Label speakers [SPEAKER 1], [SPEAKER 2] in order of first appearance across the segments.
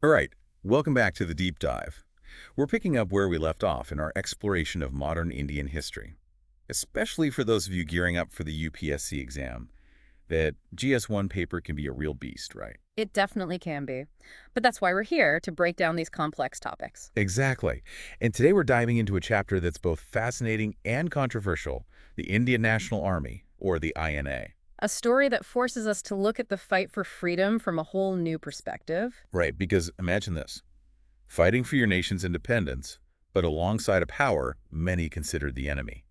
[SPEAKER 1] All right, welcome back to the deep dive. We're picking up where we left off in our exploration of modern Indian history, especially for those of you gearing up for the UPSC exam. That GS1 paper can be a real beast, right?
[SPEAKER 2] It definitely can be. But that's why we're here, to break down these complex topics.
[SPEAKER 1] Exactly. And today we're diving into a chapter that's both fascinating and controversial, the Indian National Army, or the INA.
[SPEAKER 2] A story that forces us to look at the fight for freedom from a whole new perspective.
[SPEAKER 1] Right, because imagine this. Fighting for your nation's independence, but alongside a power many considered the enemy.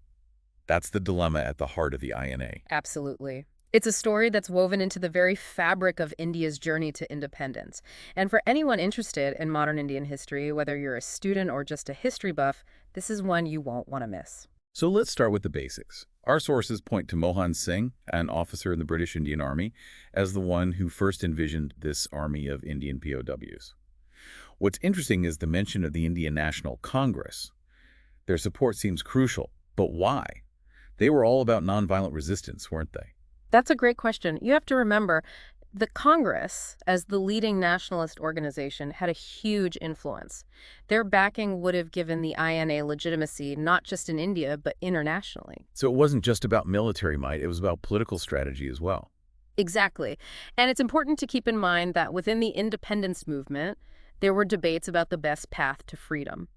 [SPEAKER 1] That's the dilemma at the heart of the INA.
[SPEAKER 2] Absolutely. It's a story that's woven into the very fabric of India's journey to independence. And for anyone interested in modern Indian history, whether you're a student or just a history buff, this is one you won't want to miss.
[SPEAKER 1] So let's start with the basics. Our sources point to Mohan Singh, an officer in the British Indian Army, as the one who first envisioned this army of Indian POWs. What's interesting is the mention of the Indian National Congress. Their support seems crucial, but why? They were all about nonviolent resistance, weren't they?
[SPEAKER 2] That's a great question. You have to remember, the Congress, as the leading nationalist organization, had a huge influence. Their backing would have given the INA legitimacy not just in India, but internationally.
[SPEAKER 1] So it wasn't just about military might, it was about political strategy as well.
[SPEAKER 2] Exactly. And it's important to keep in mind that within the independence movement, there were debates about the best path to freedom.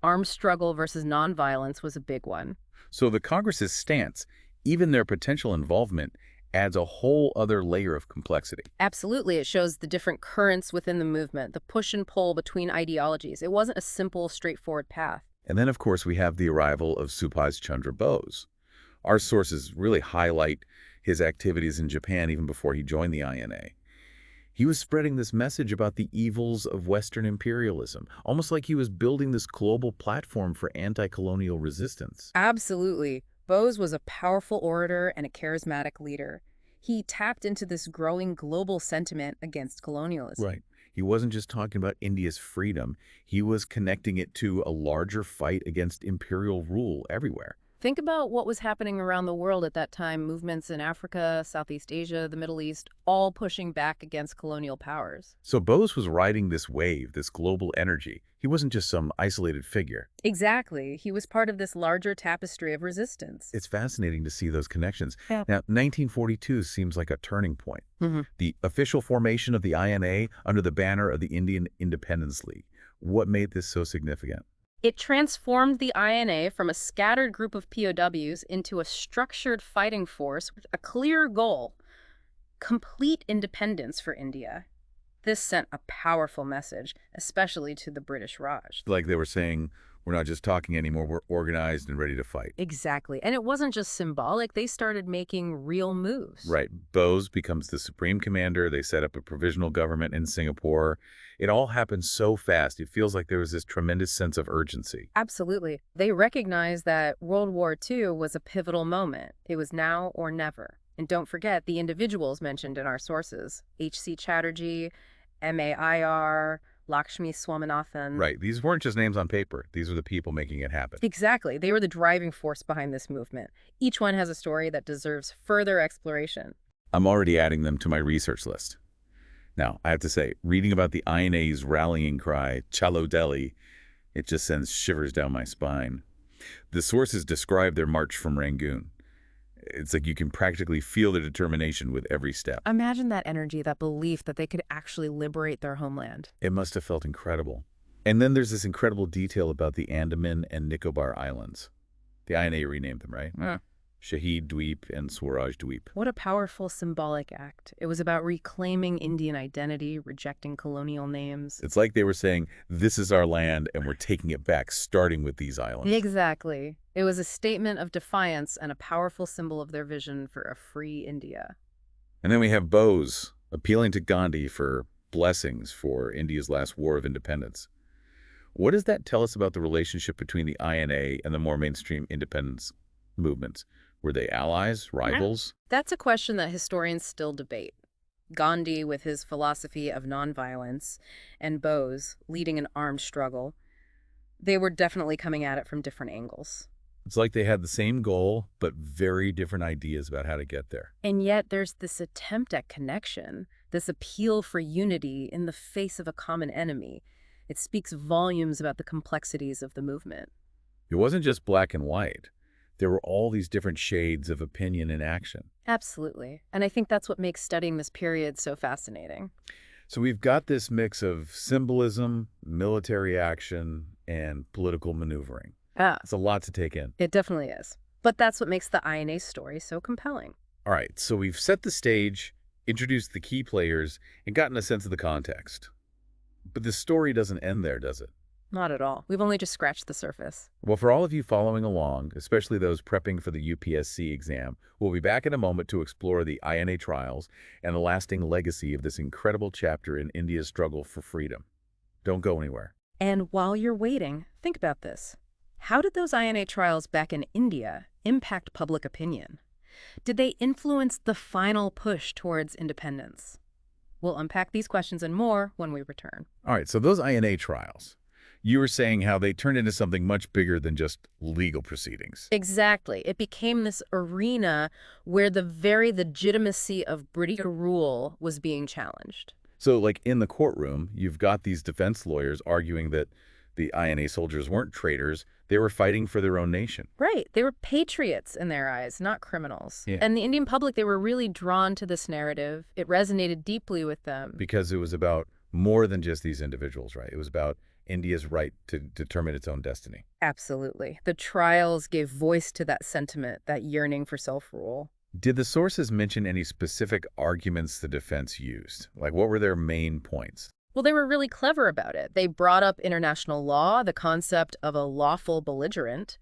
[SPEAKER 2] Armed struggle versus nonviolence was a big one.
[SPEAKER 1] So the Congress's stance, even their potential involvement, adds a whole other layer of complexity.
[SPEAKER 2] Absolutely, it shows the different currents within the movement, the push and pull between ideologies. It wasn't a simple, straightforward path.
[SPEAKER 1] And then, of course, we have the arrival of Subhas Chandra Bose. Our sources really highlight his activities in Japan even before he joined the INA. He was spreading this message about the evils of Western imperialism, almost like he was building this global platform for anti-colonial resistance.
[SPEAKER 2] Absolutely. Bose was a powerful orator and a charismatic leader. He tapped into this growing global sentiment against colonialism.
[SPEAKER 1] Right. He wasn't just talking about India's freedom, he was connecting it to a larger fight against imperial rule everywhere.
[SPEAKER 2] Think about what was happening around the world at that time, movements in Africa, Southeast Asia, the Middle East, all pushing back against colonial powers.
[SPEAKER 1] So Bose was riding this wave, this global energy. He wasn't just some isolated figure.
[SPEAKER 2] Exactly. He was part of this larger tapestry of resistance.
[SPEAKER 1] It's fascinating to see those connections.
[SPEAKER 2] Yeah.
[SPEAKER 1] Now, 1942 seems like a turning point.
[SPEAKER 2] Mhm.
[SPEAKER 1] The official formation of the INA under the banner of the Indian Independence League. What made this so significant?
[SPEAKER 2] It transformed the INA from a scattered group of POWs into a structured fighting force with a clear goal: complete independence for India. This sent a powerful message, especially to the British Raj.
[SPEAKER 1] Like they were saying, we're not just talking anymore, we're organized and ready to fight.
[SPEAKER 2] Exactly. And it wasn't just symbolic, they started making real moves.
[SPEAKER 1] Right. Bose becomes the supreme commander. They set up a provisional government in Singapore. It all happened so fast. It feels like there was this tremendous sense of urgency.
[SPEAKER 2] Absolutely. They recognized that World War II was a pivotal moment. It was now or never. And don't forget the individuals mentioned in our sources: H.C. Chatterjee, MAIR, Lakshmi Swaminathan.
[SPEAKER 1] Right. These weren't just names on paper. These were the people making it happen.
[SPEAKER 2] Exactly. They were the driving force behind this movement. Each one has a story that deserves further exploration.
[SPEAKER 1] I'm already adding them to my research list. Now, I have to say, reading about the INA's rallying cry, Chalo Delhi, it just sends shivers down my spine. The sources describe their march from Rangoon. It's like you can practically feel the determination with every step.
[SPEAKER 2] Imagine that energy, that belief that they could actually liberate their homeland.
[SPEAKER 1] It must have felt incredible. And then there's this incredible detail about the Andaman and Nicobar Islands. The INA renamed them, right?
[SPEAKER 2] Yeah.
[SPEAKER 1] Shahid Dweep and Swaraj Dweep.
[SPEAKER 2] What a powerful symbolic act. It was about reclaiming Indian identity, rejecting colonial names.
[SPEAKER 1] It's like they were saying, this is our land and we're taking it back, starting with these islands.
[SPEAKER 2] Exactly. It was a statement of defiance and a powerful symbol of their vision for a free India.
[SPEAKER 1] And then we have Bose appealing to Gandhi for blessings for India's last war of independence. What does that tell us about the relationship between the INA and the more mainstream independence movements? Were they allies, rivals?
[SPEAKER 2] That's a question that historians still debate. Gandhi, with his philosophy of nonviolence, and Bose, leading an armed struggle, they were definitely coming at it from different angles.
[SPEAKER 1] It's like they had the same goal, but very different ideas about how to get there.
[SPEAKER 2] And yet there's this attempt at connection. this appeal for unity in the face of a common enemy. It speaks volumes about the complexities of the movement.
[SPEAKER 1] It wasn't just black and white. There were all these different shades of opinion and action.
[SPEAKER 2] Absolutely. And I think that's what makes studying this period so fascinating.
[SPEAKER 1] So we've got this mix of symbolism, military action, and political maneuvering.
[SPEAKER 2] Ah,
[SPEAKER 1] It's a lot to take in.
[SPEAKER 2] it definitely is. But that's what makes the INA story so compelling.
[SPEAKER 1] All right, so we've set the stage, introduced the key players, and gotten a sense of the context. But the story doesn't end there, does it?
[SPEAKER 2] Not at all. We've only just scratched the surface.
[SPEAKER 1] Well, for all of you following along, especially those prepping for the UPSC exam, we'll be back in a moment to explore the INA trials and the lasting legacy of this incredible chapter in India's struggle for freedom. Don't go anywhere.
[SPEAKER 2] And while you're waiting, think about this. How did those INA trials back in India impact public opinion? Did they influence the final push towards independence? We'll unpack these questions and more when we return.
[SPEAKER 1] All right, so those INA trials, you were saying how they turned into something much bigger than just legal proceedings.
[SPEAKER 2] Exactly. It became this arena where the very legitimacy of British rule was being challenged.
[SPEAKER 1] So, like in the courtroom, you've got these defense lawyers arguing that the INA soldiers weren't traitors, they were fighting for their own nation.
[SPEAKER 2] Right. They were patriots in their eyes, not criminals.
[SPEAKER 1] Yeah.
[SPEAKER 2] And the Indian public, they were really drawn to this narrative. It resonated deeply with them.
[SPEAKER 1] Because it was about more than just these individuals, right? It was about India's right to determine its own destiny.
[SPEAKER 2] Absolutely. The trials gave voice to that sentiment, that yearning for self-rule.
[SPEAKER 1] Did the sources mention any specific arguments the defense used? Like, what were their main points?
[SPEAKER 2] Well, they were really clever about it. They brought up international law, the concept of a lawful belligerent.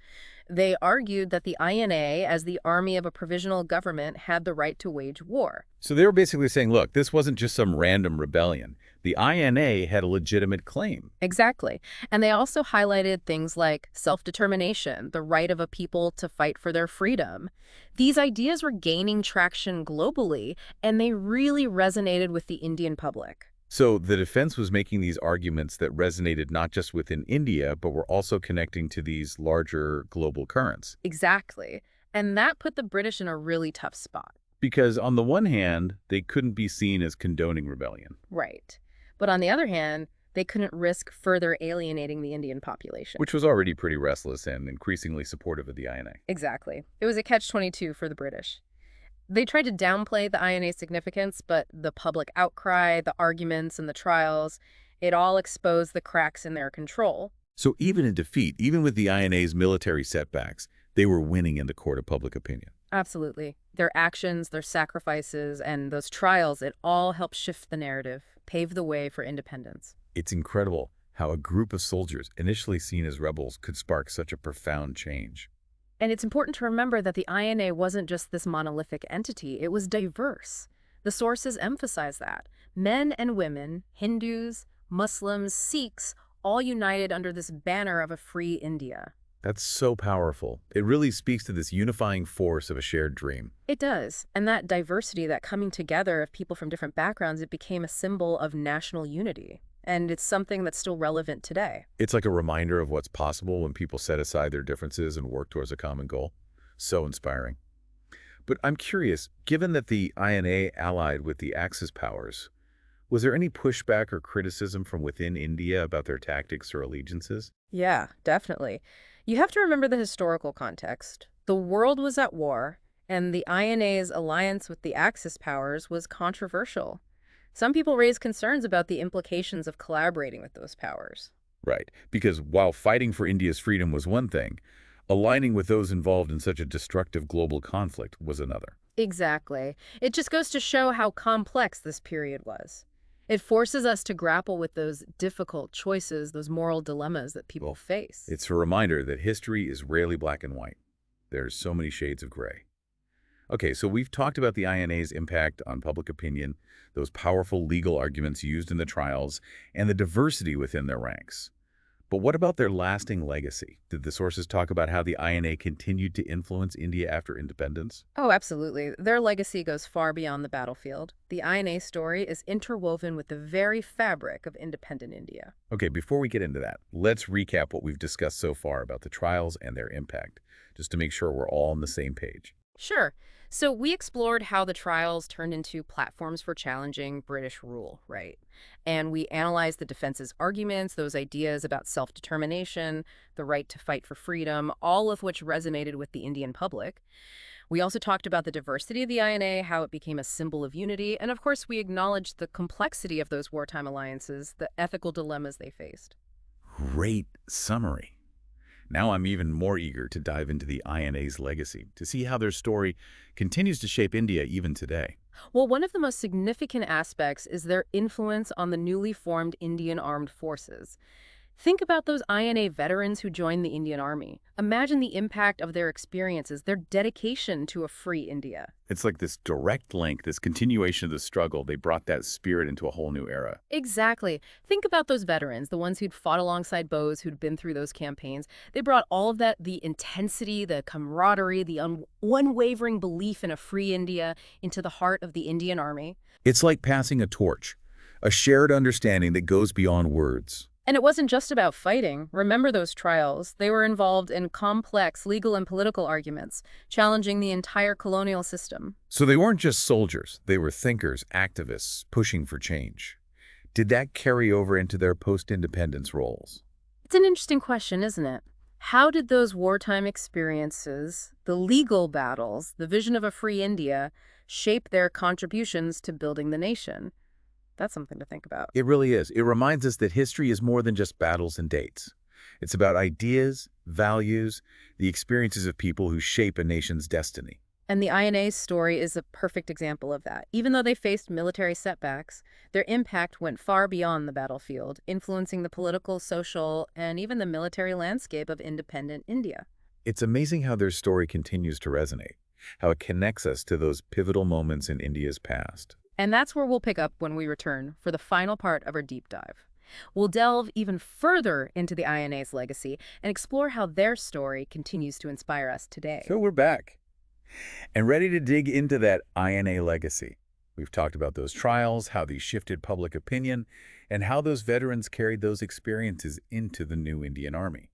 [SPEAKER 2] They argued that the INA, as the army of a provisional government, had the right to wage war.
[SPEAKER 1] So they were basically saying, look, this wasn't just some random rebellion. The INA had a legitimate claim.
[SPEAKER 2] Exactly. And they also highlighted things like self-determination, the right of a people to fight for their freedom. These ideas were gaining traction globally, and they really resonated with the Indian public.
[SPEAKER 1] So the defense was making these arguments that resonated not just within India, but were also connecting to these larger global currents.
[SPEAKER 2] Exactly. And that put the British in a really tough spot.
[SPEAKER 1] Because on the one hand, they couldn't be seen as condoning rebellion.
[SPEAKER 2] Right. But on the other hand, they couldn't risk further alienating the Indian population.
[SPEAKER 1] Which was already pretty restless and increasingly supportive of the INA.
[SPEAKER 2] Exactly. It was a catch-22 for the British. They tried to downplay the INA's significance, but the public outcry, the arguments, and the trials, it all exposed the cracks in their control.
[SPEAKER 1] So even in defeat, even with the INA's military setbacks, they were winning in the court of public opinion.
[SPEAKER 2] Absolutely. Their actions, their sacrifices, and those trials, it all helped shift the narrative, pave the way for independence.
[SPEAKER 1] It's incredible how a group of soldiers, initially seen as rebels, could spark such a profound change.
[SPEAKER 2] And it's important to remember that the INA wasn't just this monolithic entity, it was diverse. The sources emphasize that. Men and women, Hindus, Muslims, Sikhs, all united under this banner of a free India.
[SPEAKER 1] That's so powerful. It really speaks to this unifying force of a shared dream.
[SPEAKER 2] It does. And that diversity, that coming together of people from different backgrounds, it became a symbol of national unity. And it's something that's still relevant today.
[SPEAKER 1] It's like a reminder of what's possible when people set aside their differences and work towards a common goal. So inspiring. But I'm curious, given that the INA allied with the Axis powers, was there any pushback or criticism from within India about their tactics or allegiances?
[SPEAKER 2] Yeah, definitely. You have to remember the historical context. The world was at war, and the INA's alliance with the Axis powers was controversial. Some people raised concerns about the implications of collaborating with those powers.
[SPEAKER 1] Right, because while fighting for India's freedom was one thing, aligning with those involved in such a destructive global conflict was another.
[SPEAKER 2] Exactly. It just goes to show how complex this period was. It forces us to grapple with those difficult choices, those moral dilemmas that people face.
[SPEAKER 1] It's a reminder that history is rarely black and white. There's so many shades of gray. Okay, so we've talked about the INA's impact on public opinion, those powerful legal arguments used in the trials, and the diversity within their ranks. But what about their lasting legacy? Did the sources talk about how the INA continued to influence India after independence?
[SPEAKER 2] Oh, absolutely. Their legacy goes far beyond the battlefield. The INA story is interwoven with the very fabric of independent India.
[SPEAKER 1] Okay, before we get into that, let's recap what we've discussed so far about the trials and their impact, just to make sure we're all on the same page.
[SPEAKER 2] Sure. So we explored how the trials turned into platforms for challenging British rule, right? And we analyzed the defense's arguments, those ideas about self-determination, the right to fight for freedom, all of which resonated with the Indian public. We also talked about the diversity of the INA, how it became a symbol of unity, and of course we acknowledged the complexity of those wartime alliances, the ethical dilemmas they faced.
[SPEAKER 1] Great summary. Now I'm even more eager to dive into the INA's legacy, to see how their story continues to shape India even today.
[SPEAKER 2] Well, one of the most significant aspects is their influence on the newly formed Indian Armed Forces. Think about those INA veterans who joined the Indian Army. Imagine the impact of their experiences, their dedication to a free India.
[SPEAKER 1] It's like this direct link, this continuation of the struggle. They brought that spirit into a whole new era.
[SPEAKER 2] Exactly. Think about those veterans, the ones who'd fought alongside Bose, who'd been through those campaigns. They brought all of that, the intensity, the camaraderie, the unwavering belief in a free India into the heart of the Indian Army.
[SPEAKER 1] It's like passing a torch, a shared understanding that goes beyond words.
[SPEAKER 2] And it wasn't just about fighting. Remember those trials. They were involved in complex legal and political arguments, challenging the entire colonial system.
[SPEAKER 1] So they weren't just soldiers, they were thinkers, activists, pushing for change. Did that carry over into their post-independence roles?
[SPEAKER 2] It's an interesting question, isn't it? How did those wartime experiences, the legal battles, the vision of a free India, shape their contributions to building the nation? That's something to think about.
[SPEAKER 1] It really is. It reminds us that history is more than just battles and dates. It's about ideas, values, the experiences of people who shape a nation's destiny.
[SPEAKER 2] And the INA's story is a perfect example of that. Even though they faced military setbacks, their impact went far beyond the battlefield, influencing the political, social, and even the military landscape of independent India.
[SPEAKER 1] It's amazing how their story continues to resonate, how it connects us to those pivotal moments in India's past.
[SPEAKER 2] And that's where we'll pick up when we return for the final part of our deep dive. We'll delve even further into the INA's legacy and explore how their story continues to inspire us today.
[SPEAKER 1] So we're back and ready to dig into that INA legacy. We've talked about those trials, how these shifted public opinion, and how those veterans carried those experiences into the new Indian Army.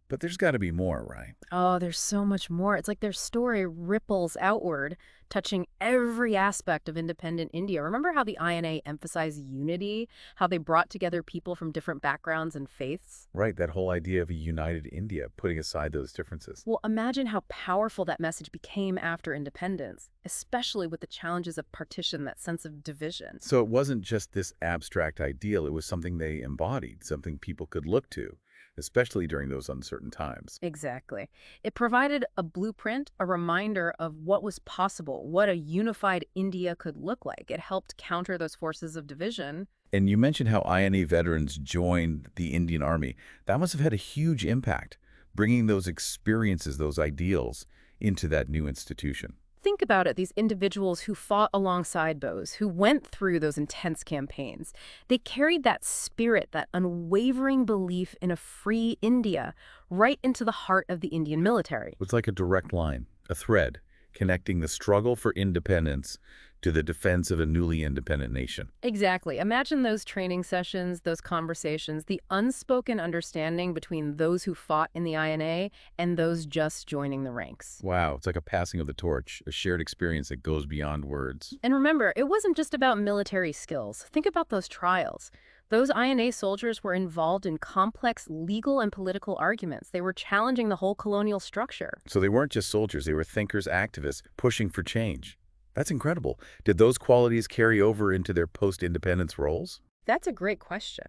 [SPEAKER 1] But there's got to be more, right?
[SPEAKER 2] Oh, there's so much more. It's like their story ripples outward, touching every aspect of independent India. Remember how the INA emphasized unity, how they brought together people from different backgrounds and faiths?
[SPEAKER 1] Right, that whole idea of a united India, putting aside those differences.
[SPEAKER 2] Well, imagine how powerful that message became after independence, especially with the challenges of partition, that sense of division.
[SPEAKER 1] So it wasn't just this abstract ideal, it was something they embodied, something people could look to, especially during those uncertain times.
[SPEAKER 2] Exactly. It provided a blueprint, a reminder of what was possible, what a unified India could look like. It helped counter those forces of division.
[SPEAKER 1] And you mentioned how INA veterans joined the Indian Army. That must have had a huge impact, bringing those experiences, those ideals, into that new institution.
[SPEAKER 2] Think about it, these individuals who fought alongside Bose, who went through those intense campaigns. They carried that spirit, that unwavering belief in a free India, right into the heart of the Indian military.
[SPEAKER 1] It's like a direct line, a thread, connecting the struggle for independence to the defense of a newly independent nation.
[SPEAKER 2] Exactly. Imagine those training sessions, those conversations, the unspoken understanding between those who fought in the INA and those just joining the ranks.
[SPEAKER 1] Wow, it's like a passing of the torch, a shared experience that goes beyond words.
[SPEAKER 2] And remember, it wasn't just about military skills. Think about those trials. Those INA soldiers were involved in complex legal and political arguments. They were challenging the whole colonial structure.
[SPEAKER 1] So they weren't just soldiers, they were thinkers, activists, pushing for change. That's incredible. Did those qualities carry over into their post-independence roles?
[SPEAKER 2] That's a great question.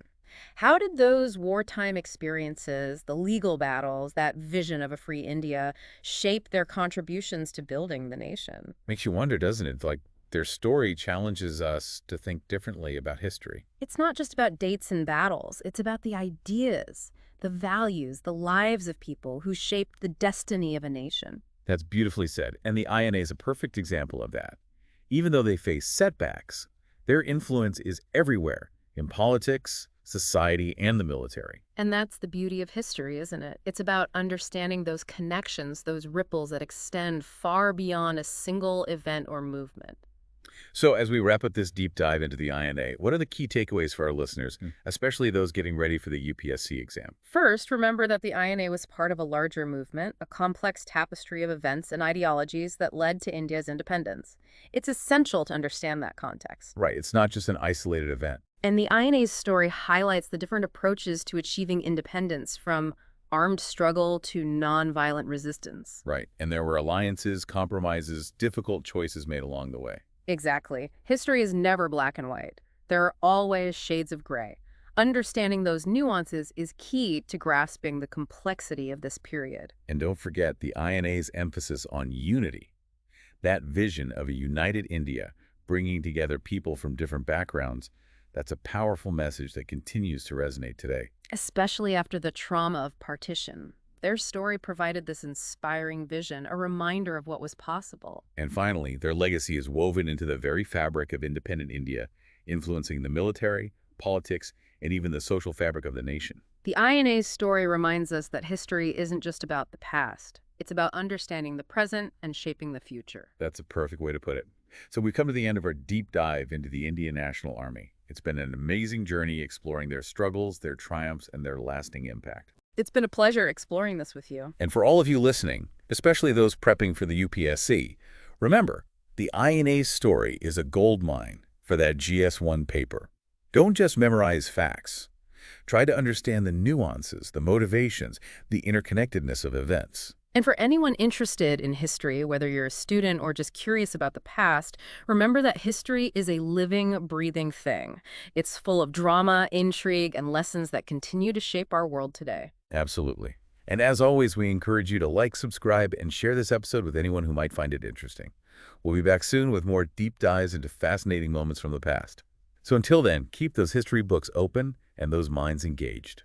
[SPEAKER 2] How did those wartime experiences, the legal battles, that vision of a free India, shape their contributions to building the nation?
[SPEAKER 1] Makes you wonder, doesn't it? Like, their story challenges us to think differently about history.
[SPEAKER 2] It's not just about dates and battles. It's about the ideas, the values, the lives of people who shaped the destiny of a nation.
[SPEAKER 1] That's beautifully said, and the INA is a perfect example of that. Even though they face setbacks, their influence is everywhere, in politics, society, and the military.
[SPEAKER 2] And that's the beauty of history, isn't it? It's about understanding those connections, those ripples that extend far beyond a single event or movement.
[SPEAKER 1] So as we wrap up this deep dive into the INA, what are the key takeaways for our listeners, especially those getting ready for the UPSC exam?
[SPEAKER 2] First, remember that the INA was part of a larger movement, a complex tapestry of events and ideologies that led to India's independence. It's essential to understand that context.
[SPEAKER 1] Right, it's not just an isolated event.
[SPEAKER 2] And the INA's story highlights the different approaches to achieving independence, from armed struggle to nonviolent resistance.
[SPEAKER 1] Right, and there were alliances, compromises, difficult choices made along the way.
[SPEAKER 2] Exactly. History is never black and white. There are always shades of gray. Understanding those nuances is key to grasping the complexity of this period.
[SPEAKER 1] And don't forget the INA's emphasis on unity. That vision of a united India, bringing together people from different backgrounds, that's a powerful message that continues to resonate today.
[SPEAKER 2] Especially after the trauma of partition. Their story provided this inspiring vision, a reminder of what was possible.
[SPEAKER 1] And finally, their legacy is woven into the very fabric of independent India, influencing the military, politics, and even the social fabric of the nation.
[SPEAKER 2] The INA's story reminds us that history isn't just about the past. It's about understanding the present and shaping the future.
[SPEAKER 1] That's a perfect way to put it. So we've come to the end of our deep dive into the Indian National Army. It's been an amazing journey exploring their struggles, their triumphs, and their lasting impact.
[SPEAKER 2] It's been a pleasure exploring this with you.
[SPEAKER 1] And for all of you listening, especially those prepping for the UPSC, remember, the INA's story is a goldmine for that GS1 paper. Don't just memorize facts. Try to understand the nuances, the motivations, the interconnectedness of events.
[SPEAKER 2] And for anyone interested in history, whether you're a student or just curious about the past, remember that history is a living, breathing thing. It's full of drama, intrigue, and lessons that continue to shape our world today.
[SPEAKER 1] Absolutely. And as always, we encourage you to like, subscribe, and share this episode with anyone who might find it interesting. We'll be back soon with more deep dives into fascinating moments from the past. So until then, keep those history books open and those minds engaged.